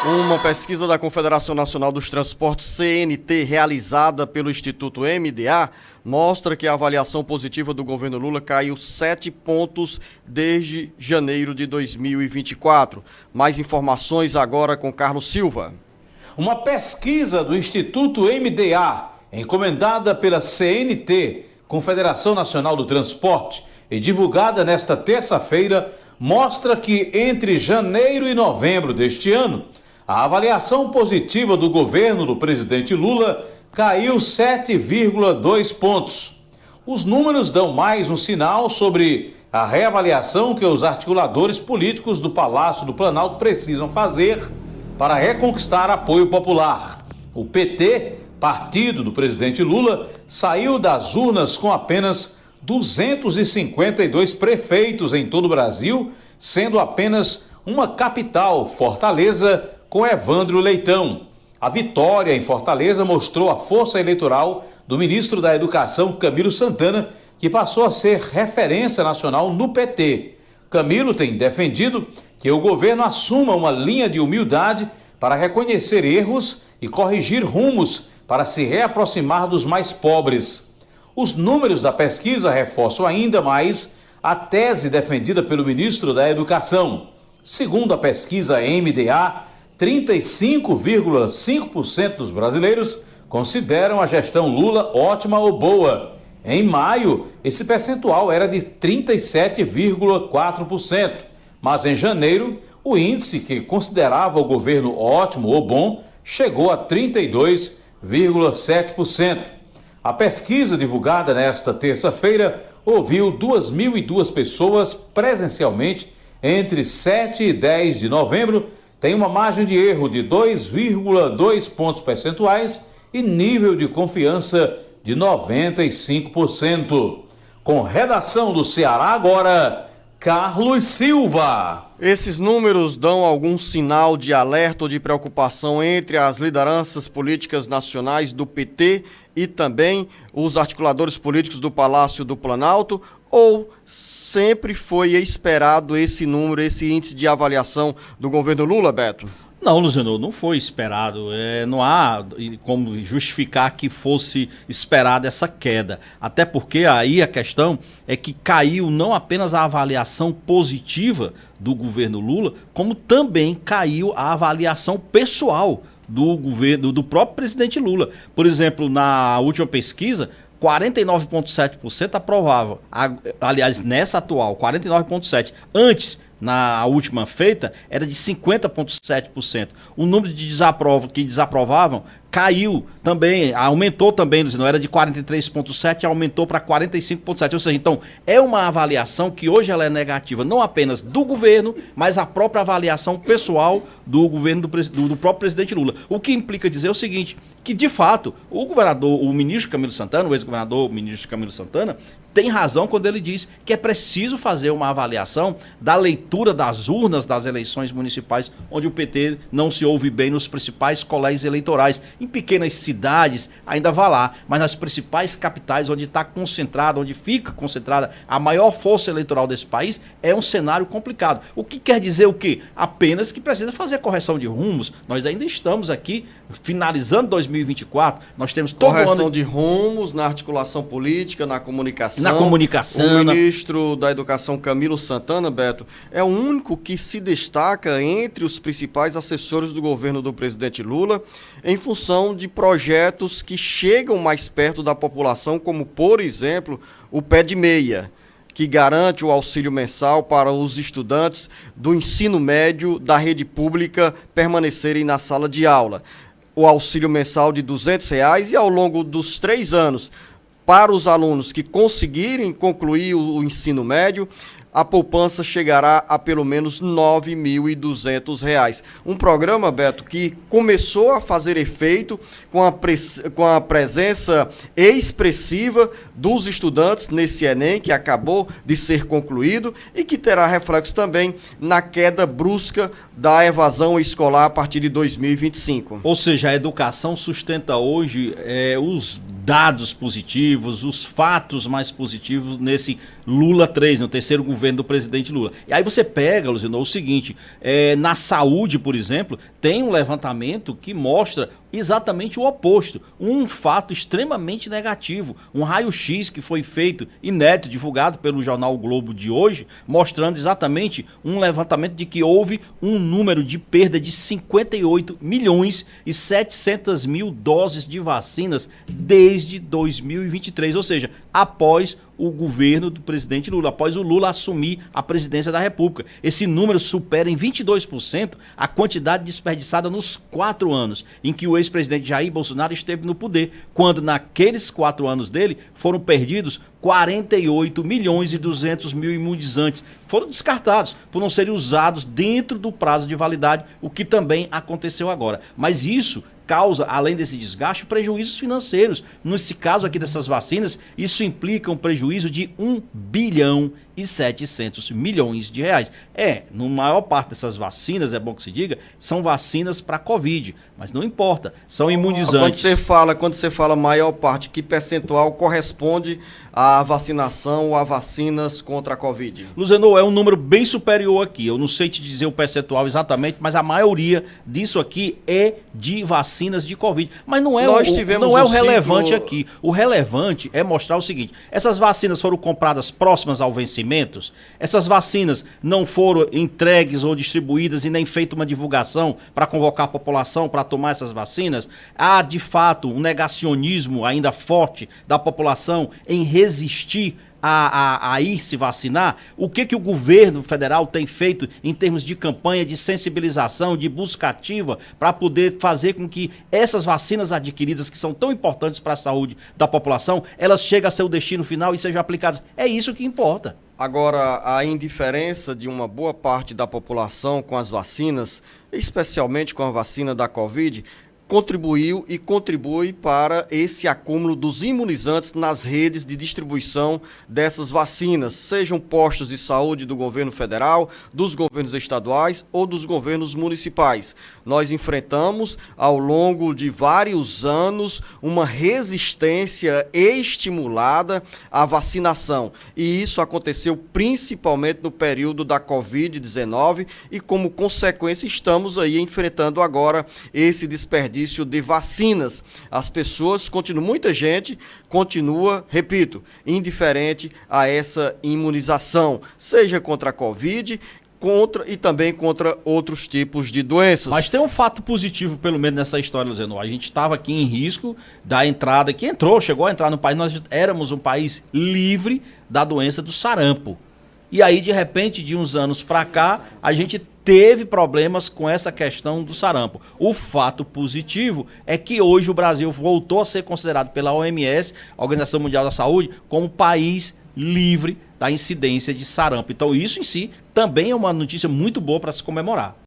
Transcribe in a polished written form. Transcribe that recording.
Uma pesquisa da Confederação Nacional dos Transportes, CNT, realizada pelo Instituto MDA, mostra que a avaliação positiva do governo Lula caiu 7 pontos desde janeiro de 2024. Mais informações agora com Carlos Silva. Uma pesquisa do Instituto MDA, encomendada pela CNT, Confederação Nacional do Transporte, e divulgada nesta terça-feira, mostra que entre janeiro e novembro deste ano, a avaliação positiva do governo do presidente Lula caiu 7,2 pontos. Os números dão mais um sinal sobre a reavaliação que os articuladores políticos do Palácio do Planalto precisam fazer para reconquistar apoio popular. O PT, partido do presidente Lula, saiu das urnas com apenas 252 prefeitos em todo o Brasil, sendo apenas uma capital, Fortaleza, com Evandro Leitão. A vitória em Fortaleza mostrou a força eleitoral do ministro da Educação, Camilo Santana, que passou a ser referência nacional no PT. Camilo tem defendido que o governo assuma uma linha de humildade para reconhecer erros e corrigir rumos para se reaproximar dos mais pobres. Os números da pesquisa reforçam ainda mais a tese defendida pelo ministro da Educação. Segundo a pesquisa MDA, 35,5% dos brasileiros consideram a gestão Lula ótima ou boa. Em maio, esse percentual era de 37,4%, mas em janeiro, o índice que considerava o governo ótimo ou bom chegou a 32,7%. A pesquisa divulgada nesta terça-feira ouviu 2.002 pessoas presencialmente entre 7 e 10 de novembro, tem uma margem de erro de 2,2 pontos percentuais e nível de confiança de 95%. Com redação do Ceará agora, Carlos Silva. Esses números dão algum sinal de alerta ou de preocupação entre as lideranças políticas nacionais do PT e também os articuladores políticos do Palácio do Planalto? Ou sempre foi esperado esse número, esse índice de avaliação do governo Lula, Beto? Não, Luciano, não foi esperado. Não há como justificar que fosse esperada essa queda. Até porque aí a questão é que caiu não apenas a avaliação positiva do governo Lula, como também caiu a avaliação pessoal do governo, do próprio presidente Lula. Por exemplo, na última pesquisa, 49,7% aprovavam. Aliás, nessa atual, 49,7%. Antes, na última feita, era de 50,7%. O número de que desaprovavam caiu também, aumentou também, não era de 43,7%, aumentou para 45,7%. Ou seja, então, é uma avaliação que hoje ela é negativa, não apenas do governo, mas a própria avaliação pessoal do governo do próprio presidente Lula. O que implica dizer o seguinte, que de fato, o ministro Camilo Santana, o ex-governador, o ministro Camilo Santana, tem razão quando ele diz que é preciso fazer uma avaliação da leitura das urnas das eleições municipais, onde o PT não se ouve bem nos principais colégios eleitorais. Em pequenas cidades ainda vá lá, mas nas principais capitais, onde está concentrada, onde fica concentrada a maior força eleitoral desse país, é um cenário complicado. O que quer dizer o quê? Apenas que precisa fazer correção de rumos. Nós ainda estamos aqui finalizando 2024, nós temos todo correção ano de rumos na articulação política, na comunicação. O ministro da Educação, Camilo Santana, Beto, é o único que se destaca entre os principais assessores do governo do presidente Lula em função de projetos que chegam mais perto da população, como, por exemplo, o Pé de Meia, que garante o auxílio mensal para os estudantes do ensino médio da rede pública permanecerem na sala de aula. O auxílio mensal de R$200 e ao longo dos 3 anos, para os alunos que conseguirem concluir o ensino médio, a poupança chegará a pelo menos R$ 9.200. Um programa, Beto, que começou a fazer efeito com a presença expressiva dos estudantes nesse Enem, que acabou de ser concluído e que terá reflexo também na queda brusca da evasão escolar a partir de 2025. Ou seja, a educação sustenta hoje os dados positivos, os fatos mais positivos nesse Lula 3, no terceiro governo do presidente Lula. E aí você pega, Luciano, o seguinte, na saúde, por exemplo, tem um levantamento que mostra exatamente o oposto, um fato extremamente negativo, um raio-x que foi feito, inédito, divulgado pelo jornal o Globo de hoje, mostrando exatamente um levantamento de que houve um número de perda de 58 milhões e 700 mil doses de vacinas desde 2023, ou seja, após o governo do presidente Lula, após o Lula assumir a presidência da República. Esse número supera em 22% a quantidade desperdiçada nos 4 anos em que o ex-presidente Jair Bolsonaro esteve no poder, quando naqueles 4 anos dele foram perdidos 48 milhões e 200 mil imunizantes. Foram descartados por não serem usados dentro do prazo de validade, o que também aconteceu agora. Mas isso causa, além desse desgaste, prejuízos financeiros. Nesse caso aqui dessas vacinas, isso implica um prejuízo de 1 bilhão e 700 milhões de reais. No maior parte dessas vacinas, é bom que se diga, são vacinas para Covid, mas não importa, são imunizantes. Quando você fala maior parte, que percentual corresponde à vacinação ou a vacinas contra a Covid? Luciano, é um número bem superior aqui, eu não sei te dizer o percentual exatamente, mas a maioria disso aqui é de vacinas de Covid. Mas não é o relevante aqui. O relevante é mostrar o seguinte: essas vacinas foram compradas próximas ao vencimento, essas vacinas não foram entregues ou distribuídas e nem feita uma divulgação para convocar a população para tomar essas vacinas. Há, de fato, um negacionismo ainda forte da população em resistir a ir se vacinar. O que o governo federal tem feito em termos de campanha de sensibilização, de busca ativa, para poder fazer com que essas vacinas adquiridas, que são tão importantes para a saúde da população, elas cheguem a seu destino final e sejam aplicadas? É isso que importa. Agora, a indiferença de uma boa parte da população com as vacinas, especialmente com a vacina da Covid, contribuiu e contribui para esse acúmulo dos imunizantes nas redes de distribuição dessas vacinas, sejam postos de saúde do governo federal, dos governos estaduais ou dos governos municipais. Nós enfrentamos, ao longo de vários anos, uma resistência estimulada à vacinação. E isso aconteceu principalmente no período da Covid-19 e, como consequência, estamos aí enfrentando agora esse desperdício de vacinas. As pessoas muita gente continua, repito, indiferente a essa imunização, seja contra a Covid, e também contra outros tipos de doenças. Mas tem um fato positivo, pelo menos, nessa história, Luciano. A gente estava aqui em risco da entrada, chegou a entrar no país, nós éramos um país livre da doença do sarampo. E aí, de repente, de uns anos para cá, a gente teve problemas com essa questão do sarampo. O fato positivo é que hoje o Brasil voltou a ser considerado pela OMS, a Organização Mundial da Saúde, como país livre da incidência de sarampo. Então isso em si também é uma notícia muito boa para se comemorar.